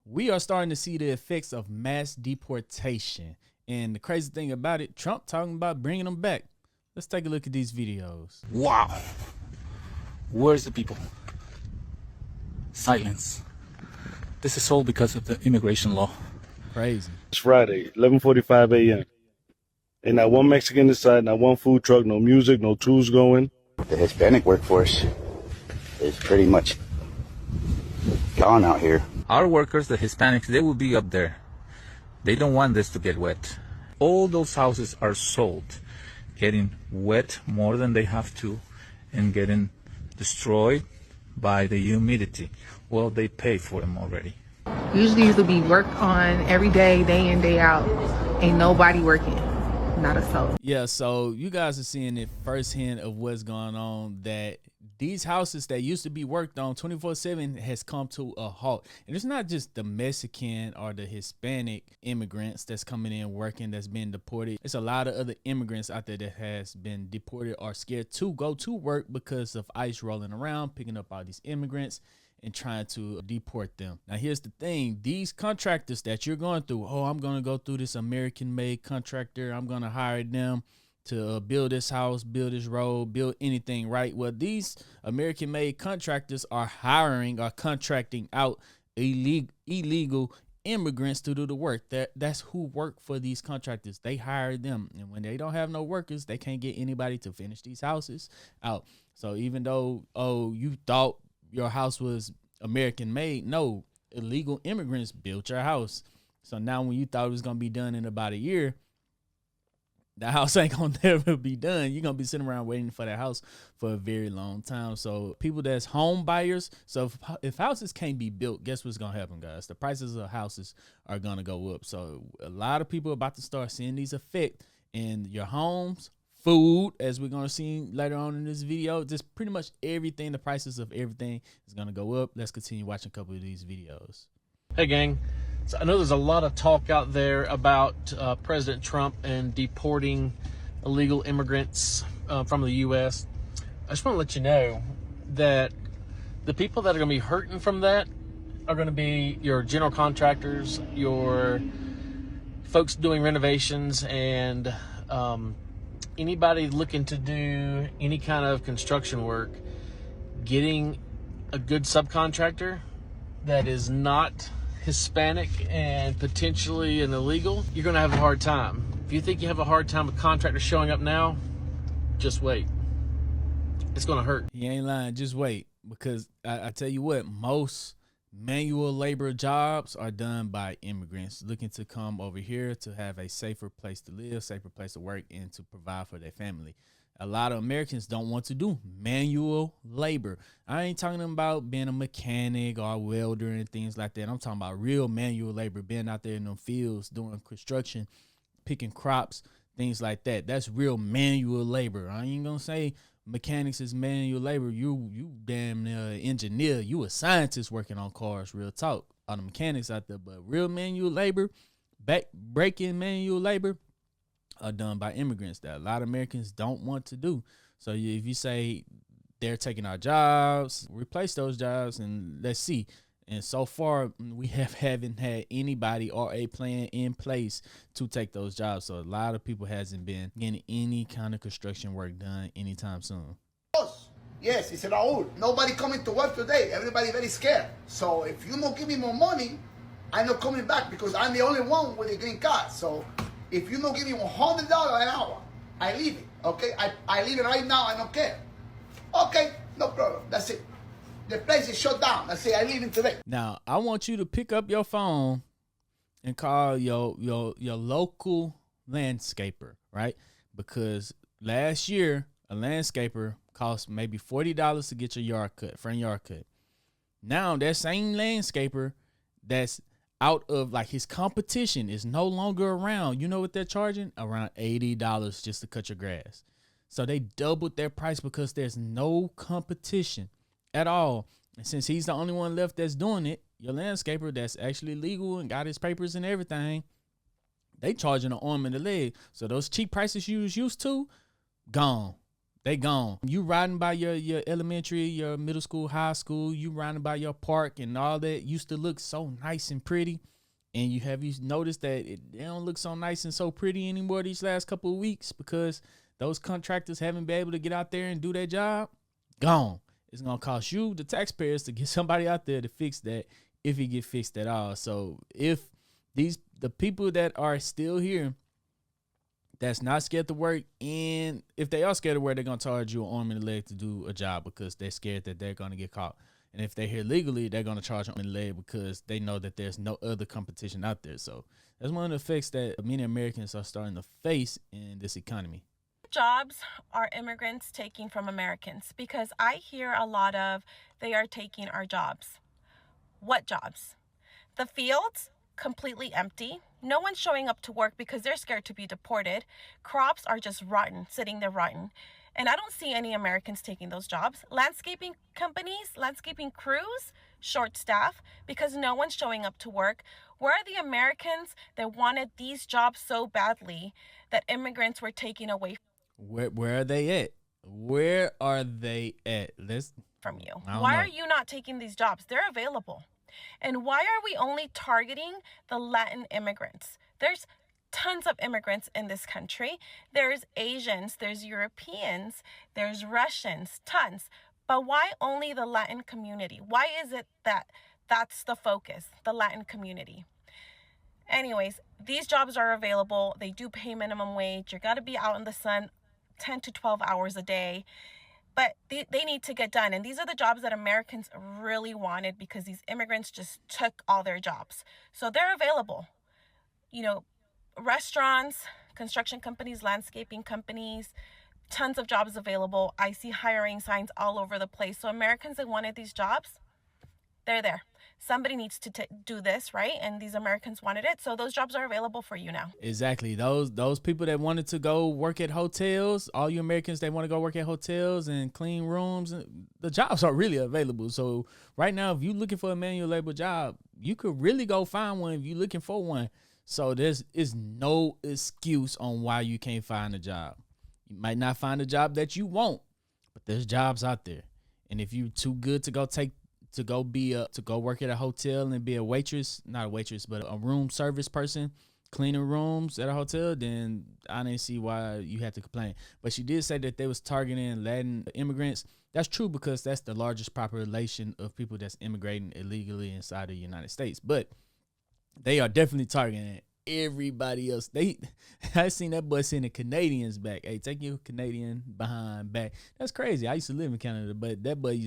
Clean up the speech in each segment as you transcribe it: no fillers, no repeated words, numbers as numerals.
we are starting to see the effects of mass deportation. And the crazy thing about it, Trump talking about bringing them back. Let's take a look at these videos. Wow. Where's the people? Silence. This is all because of the immigration law. Crazy. It's Friday, 11:45 a.m. And not one Mexican inside, not one food truck, no music, no tools going. The Hispanic workforce is pretty much gone out here. Our workers, the Hispanics, they will be up there. They don't want this to get wet. All those houses are sold, getting wet more than they have to and getting destroyed by the humidity. Well, they pay for them already. Usually these will be worked on every day, day in, day out. Ain't nobody working, not a soul. Yeah, so you guys are seeing it firsthand of what's going on, that these houses that used to be worked on 24/7 has come to a halt. And it's not just the Mexican or the Hispanic immigrants that's coming in working, that's been deported. It's a lot of other immigrants out there that has been deported or scared to go to work because of ICE rolling around, picking up all these immigrants and trying to deport them. Now, here's the thing. These contractors that you're going through, oh, I'm going to go through this American-made contractor. I'm going to hire them to build this house, build this road, build anything, right? Well, these American-made contractors are hiring or contracting out illegal immigrants to do the work. That's who work for these contractors. They hire them. And when they don't have no workers, they can't get anybody to finish these houses out. So even though, oh, you thought your house was American made, no, illegal immigrants built your house. So now when you thought it was going to be done in about a year, the house ain't going to never be done. You're going to be sitting around waiting for that house for a very long time. So people that's home buyers, so if houses can't be built, guess what's going to happen, guys? The prices of houses are going to go up. So a lot of people are about to start seeing these effects in your homes, food, as we're going to see later on in this video. Just pretty much everything, the prices of everything is going to go up. Let's continue watching a couple of these videos. Hey gang, so I know there's a lot of talk out there about President Trump and deporting illegal immigrants from the U.S. I just want to let you know that the people that are going to be hurting from that are going to be your general contractors, your folks doing renovations, and anybody looking to do any kind of construction work. Getting a good subcontractor that is not Hispanic and potentially an illegal, you're going to have a hard time. If you think you have a hard time with contractors showing up now, just wait. It's going to hurt. He ain't lying. Just wait, because I tell you what, most manual labor jobs are done by immigrants looking to come over here to have a safer place to live, safer place to work, and to provide for their family. A lot of Americans don't want to do manual labor. I ain't talking about being a mechanic or a welder and things like that. I'm talking about real manual labor, being out there in the fields, doing construction, picking crops, things like that. That's real manual labor. I ain't gonna say mechanics is manual labor. You damn engineer. You a scientist working on cars, real talk. All the mechanics out there, but real manual labor, breaking manual labor, are done by immigrants that a lot of Americans don't want to do. So if you say they're taking our jobs, replace those jobs, and let's see. And so far, we haven't had anybody or a plan in place to take those jobs. So a lot of people hasn't been getting any kind of construction work done anytime soon. Yes, he said, Raul, nobody coming to work today. Everybody very scared. So if you don't give me more money, I'm not coming back because I'm the only one with a green card. So if you don't give me $100 an hour, I leave it, okay? I leave it right now, I don't care. Okay, no problem, that's it. The place is shut down, I say I leave it today. Now, I want you to pick up your phone and call your local landscaper, right? Because last year, a landscaper cost maybe $40 to get your yard cut, front yard cut. Now, that same landscaper that's out of like his competition is no longer around. You know what they're charging? Around $80 just to cut your grass. So they doubled their price because there's no competition at all. And since he's the only one left that's doing it, your landscaper that's actually legal and got his papers and everything, they charging an arm and a leg. So those cheap prices you was used to, gone. They gone. You riding by your elementary, your middle school, high school, you riding by your park and all that used to look so nice and pretty. And you noticed that they don't look so nice and so pretty anymore these last couple of weeks because those contractors haven't been able to get out there and do their job? Gone. It's going to cost you, the taxpayers, to get somebody out there to fix that if it get fixed at all. So if the people that are still here that's not scared to work, and if they are scared to work, they're going to charge you an arm and a leg to do a job because they're scared that they're going to get caught. And if they're here legally, they're going to charge them an arm and a leg because they know that there's no other competition out there. So that's one of the effects that many Americans are starting to face in this economy. Jobs are immigrants taking from Americans? Because I hear a lot of they are taking our jobs. What jobs? The fields, completely empty. No one's showing up to work because they're scared to be deported. Crops are just rotten, sitting there rotten. And I don't see any Americans taking those jobs. Landscaping companies, landscaping crews, short staff because no one's showing up to work. Where are the Americans that wanted these jobs so badly that immigrants were taking away Where are they at? Where are they at? from you? Why are you not taking these jobs? They're available. And why are we only targeting the Latin immigrants? There's tons of immigrants in this country. There's Asians, there's Europeans, there's Russians, tons. But why only the Latin community? Why is it that that's the focus, the Latin community? Anyways, these jobs are available. They do pay minimum wage. You got to be out in the sun 10 to 12 hours a day. But they need to get done. And these are the jobs that Americans really wanted because these immigrants just took all their jobs. So they're available. You know, restaurants, construction companies, landscaping companies, tons of jobs available. I see hiring signs all over the place. So Americans that wanted these jobs, they're there. Somebody needs to do this, right? And these Americans wanted it. So those jobs are available for you now. Exactly. Those people that wanted to go work at hotels, all you Americans that want to go work at hotels and clean rooms, the jobs are really available. So right now, if you're looking for a manual labor job, you could really go find one if you're looking for one. So there's no excuse on why you can't find a job. You might not find a job that you want, but there's jobs out there. And if you're too good to go work at a hotel and be a waitress, not a waitress, but a room service person, cleaning rooms at a hotel, then I didn't see why you had to complain. But she did say that they was targeting Latin immigrants. That's true because that's the largest population of people that's immigrating illegally inside the United States. But they are definitely targeting everybody else. I seen that boy sending Canadians back. Hey, take your Canadian behind back. That's crazy. I used to live in Canada, but that boy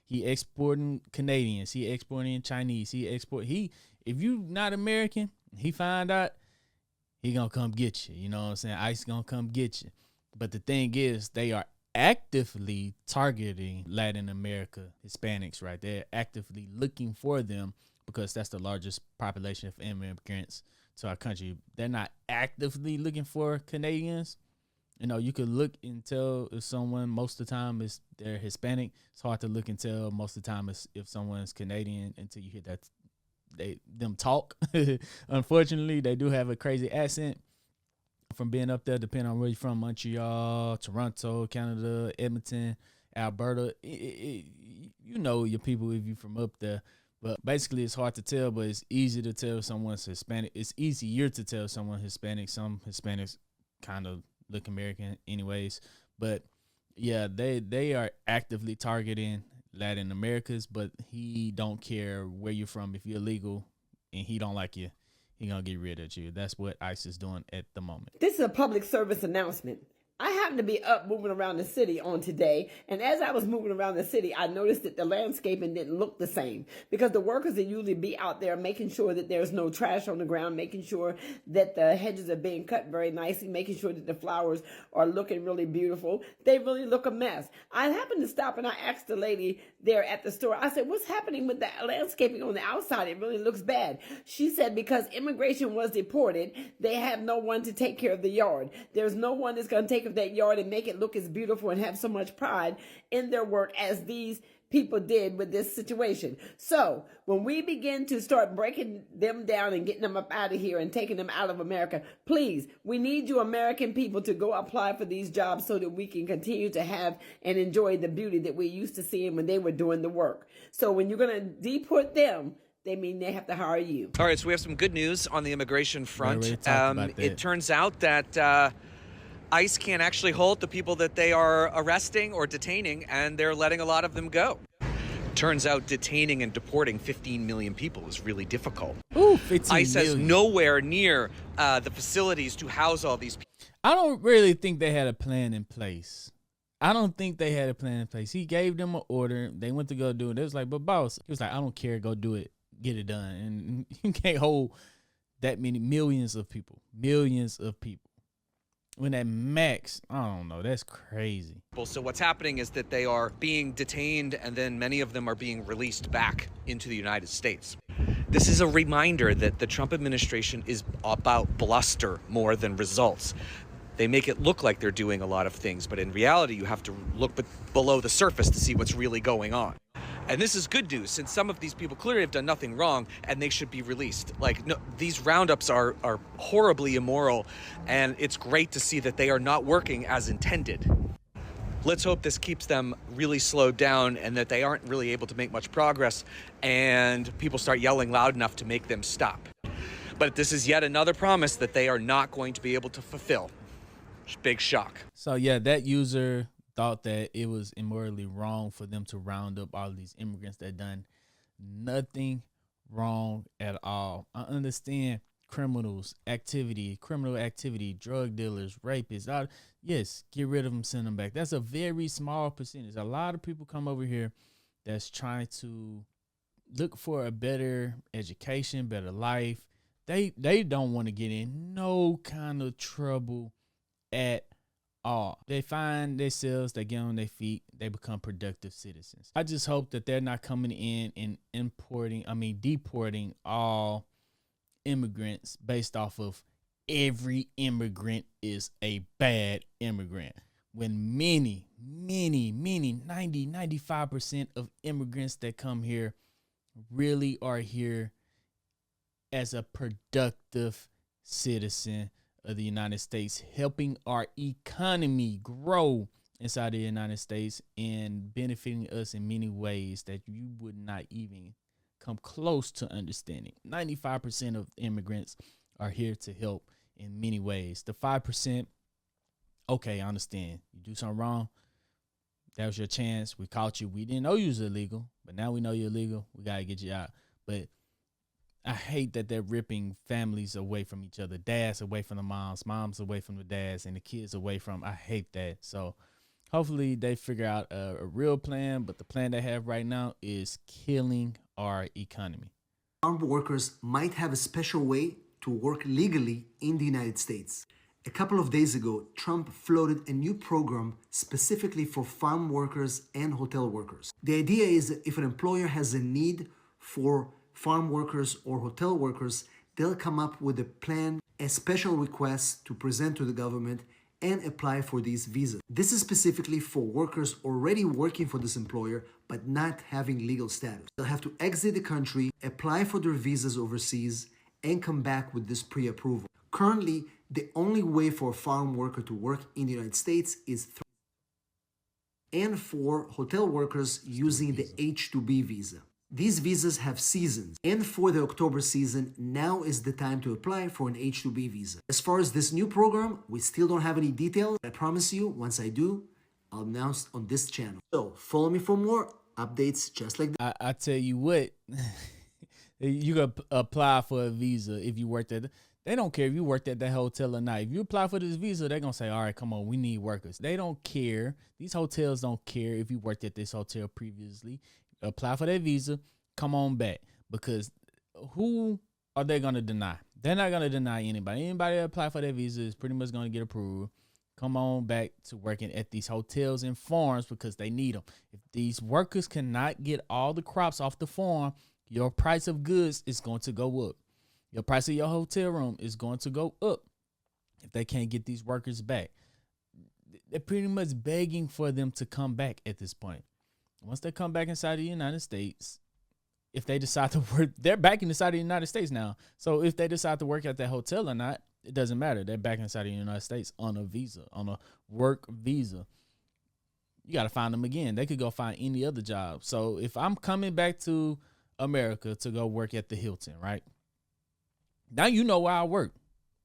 he exporting Canadians. He exporting Chinese. If you not American, he find out, he gonna come get you. You know what I'm saying? ICE gonna come get you. But the thing is, they are actively targeting Latin America, Hispanics, right? They're actively looking for them because that's the largest population of immigrants to our country. They're not actively looking for Canadians. You know, you could look and tell if someone most of the time they're Hispanic. It's hard to look and tell most of the time if someone's Canadian until you hear them talk. Unfortunately, they do have a crazy accent from being up there, depending on where you're from, Montreal, Toronto, Canada, Edmonton, Alberta. You know your people if you're from up there. But basically, it's hard to tell, but it's easy to tell someone's Hispanic. It's easier to tell someone Hispanic. Some Hispanics kind of look American anyways. But, yeah, they are actively targeting Latin Americans, but he don't care where you're from. If you're illegal and he don't like you, he going to get rid of you. That's what ICE is doing at the moment. This is a public service announcement. I happened to be up moving around the city on today, and as I was moving around the city, I noticed that the landscaping didn't look the same because the workers that usually be out there making sure that there's no trash on the ground, making sure that the hedges are being cut very nicely, making sure that the flowers are looking really beautiful. They really look a mess. I happened to stop and I asked the lady there at the store, I said, what's happening with the landscaping on the outside? It really looks bad. She said because immigration was deported, they have no one to take care of the yard. There's no one that's going to take of that yard and make it look as beautiful and have so much pride in their work as these people did with this situation. So when we begin to start breaking them down and getting them up out of here and taking them out of America, please, we need you American people to go apply for these jobs so that we can continue to have and enjoy the beauty that we used to seeing when they were doing the work. So when you're going to deport them, they mean they have to hire you. All right, so we have some good news on the immigration front. It turns out that ICE can't actually hold the people that they are arresting or detaining, and they're letting a lot of them go. Turns out detaining and deporting 15 million people is really difficult. Ooh, 15 ICE has million. nowhere near the facilities to house all these people. I don't really think they had a plan in place. I don't think they had a plan in place. He gave them an order. They went to go do it. It was like, but boss, he was like, I don't care. Go do it. Get it done. And you can't hold that many millions of people. When that max, I don't know, that's crazy. So what's happening is that they are being detained, and then many of them are being released back into the United States. This is a reminder that the Trump administration is about bluster more than results. They make it look like they're doing a lot of things, but in reality, you have to look below the surface to see what's really going on. And this is good news, since some of these people clearly have done nothing wrong and they should be released. Like, no, these roundups are horribly immoral, and it's great to see that they are not working as intended. Let's hope this keeps them really slowed down and that they aren't really able to make much progress and people start yelling loud enough to make them stop. But this is yet another promise that they are not going to be able to fulfill. Big shock. So yeah, that user thought that it was immorally wrong for them to round up all these immigrants that done nothing wrong at all. I understand criminal activity, drug dealers, rapists. Yes, get rid of them, send them back. That's a very small percentage. A lot of people come over here that's trying to look for a better education, better life. They don't want to get in no kind of trouble at all. They find themselves, they get on their feet, they become productive citizens. I just hope that they're not coming in and deporting all immigrants based off of every immigrant is a bad immigrant. When many, 95% of immigrants that come here really are here as a productive citizen of the United States, helping our economy grow inside the United States and benefiting us in many ways that you would not even come close to understanding. 95% of immigrants are here to help in many ways. The 5%, okay, I understand. You do something wrong, that was your chance. We caught you. We didn't know you was illegal, but now we know you're illegal. We got to get you out. But I hate that they're ripping families away from each other, dads away from the moms, moms away from the dads, and the kids away from. I hate that. So hopefully they figure out a real plan, but the plan they have right now is killing our economy. Farm workers might have a special way to work legally in the United States. A couple of days ago, Trump floated a new program specifically for farm workers and hotel workers. The idea is that if an employer has a need for farm workers or hotel workers, they'll come up with a plan, a special request to present to the government and apply for these visas. This is specifically for workers already working for this employer but not having legal status. They'll have to exit the country, apply for their visas overseas, and come back with this pre-approval. Currently, the only way for a farm worker to work in the United States is through and for hotel workers using the H-2B visa. These visas have seasons, and for the October season, now is the time to apply for an H-2B visa. As far as this new program, we still don't have any details. I promise you, once I do, I'll announce on this channel. So follow me for more updates just like that. I tell you what, you can apply for a visa if you worked at. They don't care if you worked at that hotel or not. If you apply for this visa, they're going to say, all right, come on, we need workers. They don't care. These hotels don't care if you worked at this hotel previously. Apply for that visa, come on back, because who are they going to deny? They're not going to deny anybody. Anybody that apply for that visa is pretty much going to get approved. Come on back to working at these hotels and farms because they need them. If these workers cannot get all the crops off the farm, your price of goods is going to go up. Your price of your hotel room is going to go up if they can't get these workers back. They're pretty much begging for them to come back at this point. Once they come back inside the United States, if they decide to work, they're back inside the United States now. So if they decide to work at that hotel or not, it doesn't matter. They're back inside the United States on a visa, on a work visa. You got to find them again. They could go find any other job. So if I'm coming back to America to go work at the Hilton, right? Now you know where I work.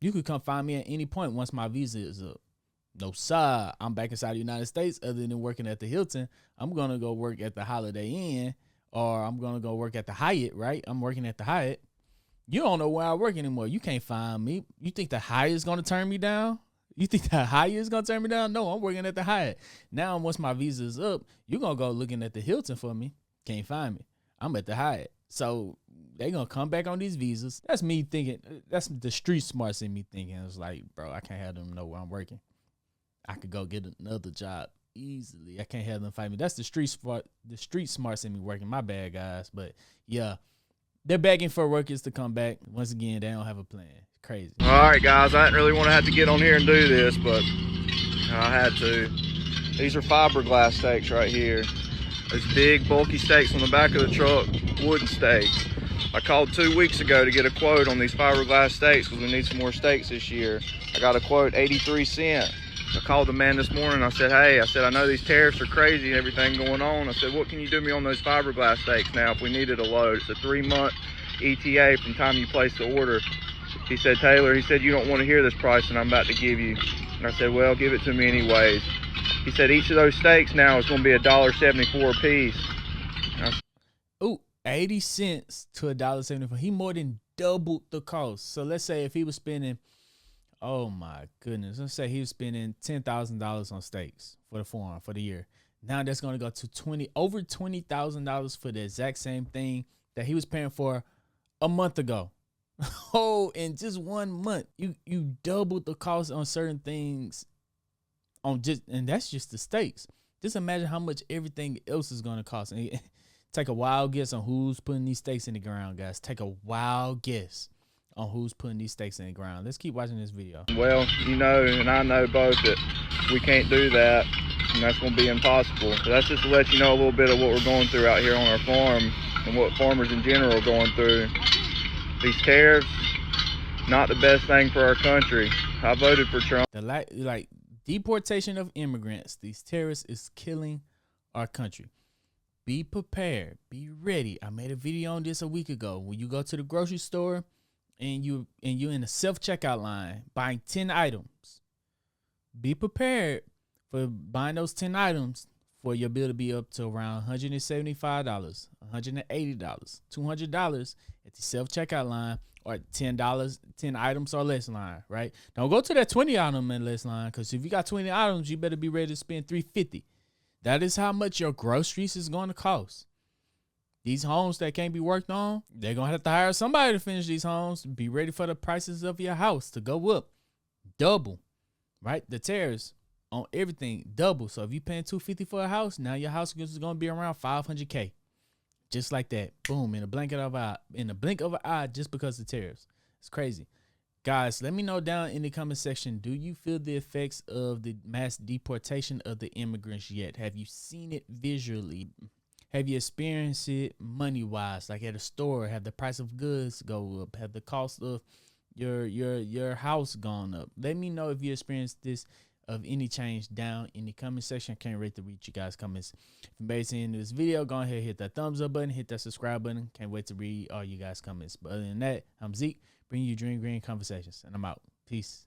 You could come find me at any point once my visa is up. No, sir. I'm back inside the United States. Other than working at the Hilton, I'm going to go work at the Holiday Inn, or I'm going to go work at the Hyatt, right? I'm working at the Hyatt. You don't know where I work anymore. You can't find me. You think the Hyatt is going to turn me down? You think the Hyatt is going to turn me down? No, I'm working at the Hyatt. Now, once my visa is up, you're going to go looking at the Hilton for me. Can't find me. I'm at the Hyatt. So they're going to come back on these visas. That's me thinking. That's the street smarts in me thinking. It's like, bro, I can't have them know where I'm working. I could go get another job easily. I can't have them fight me. That's the street smarts in me working. My bad, guys. But yeah, they're begging for workers to come back. Once again, they don't have a plan. Crazy. All right, guys. I didn't really want to have to get on here and do this, but I had to. These are fiberglass stakes right here. Those big, bulky stakes on the back of the truck, wooden stakes. I called 2 weeks ago to get a quote on these fiberglass stakes because we need some more stakes this year. I got a quote, 83 cents. I called the man this morning. I said, hey, I know these tariffs are crazy and everything going on. I said, what can you do me on those fiberglass stakes now if we needed a load? It's a 3-month ETA from time you place the order. He said, Taylor, he said, you don't want to hear this price and I'm about to give you. And I said, well, give it to me anyways. He said, each of those stakes now is going to be $1.74 a piece. Ooh, 80 cents to $1.74. He more than doubled the cost. So let's say if he was spending, oh my goodness, let's say he was spending $10,000 on steaks for the farm for the year. Now that's going to go to over $20,000 for the exact same thing that he was paying for a month ago. Oh, in just 1 month, you doubled the cost on certain things and that's just the steaks. Just imagine how much everything else is going to cost. And take a wild guess on who's putting these steaks in the ground, guys. Take a wild guess on who's putting these stakes in the ground. Let's keep watching this video. Well, you know, and I know both that we can't do that, and that's going to be impossible. So that's just to let you know a little bit of what we're going through out here on our farm and what farmers in general are going through. These tariffs, not the best thing for our country. I voted for Trump. Like deportation of immigrants, these terrorists is killing our country. Be prepared. Be ready. I made a video on this a week ago. When you go to the grocery store, and you're in a self-checkout line buying 10 items, be prepared for buying those 10 items for your bill to be up to around $175, $180, $200 at the self-checkout line, or $10, 10 items or less line, right? Don't go to that 20 item and less line, because if you got 20 items, you better be ready to spend $350. That is how much your groceries is going to cost. These homes that can't be worked on, they're going to have to hire somebody to finish these homes. Be ready for the prices of your house to go up. Double, right? The tariffs on everything, double. So if you're paying $250 for a house, now your house is going to be around $500K. Just like that. Boom, in a blink of an eye, just because of the tariffs. It's crazy. Guys, let me know down in the comment section, do you feel the effects of the mass deportation of the immigrants yet? Have you seen it visually? Have you experienced it money-wise, like at a store? Have the price of goods go up? Have the cost of your house gone up? Let me know if you experienced this of any change down in the comment section. I can't wait to read you guys' comments. If you made it into this video, go ahead and hit that thumbs up button, hit that subscribe button. Can't wait to read all you guys' comments. But other than that, I'm Zeke, bringing you Dream Green Conversations, and I'm out. Peace.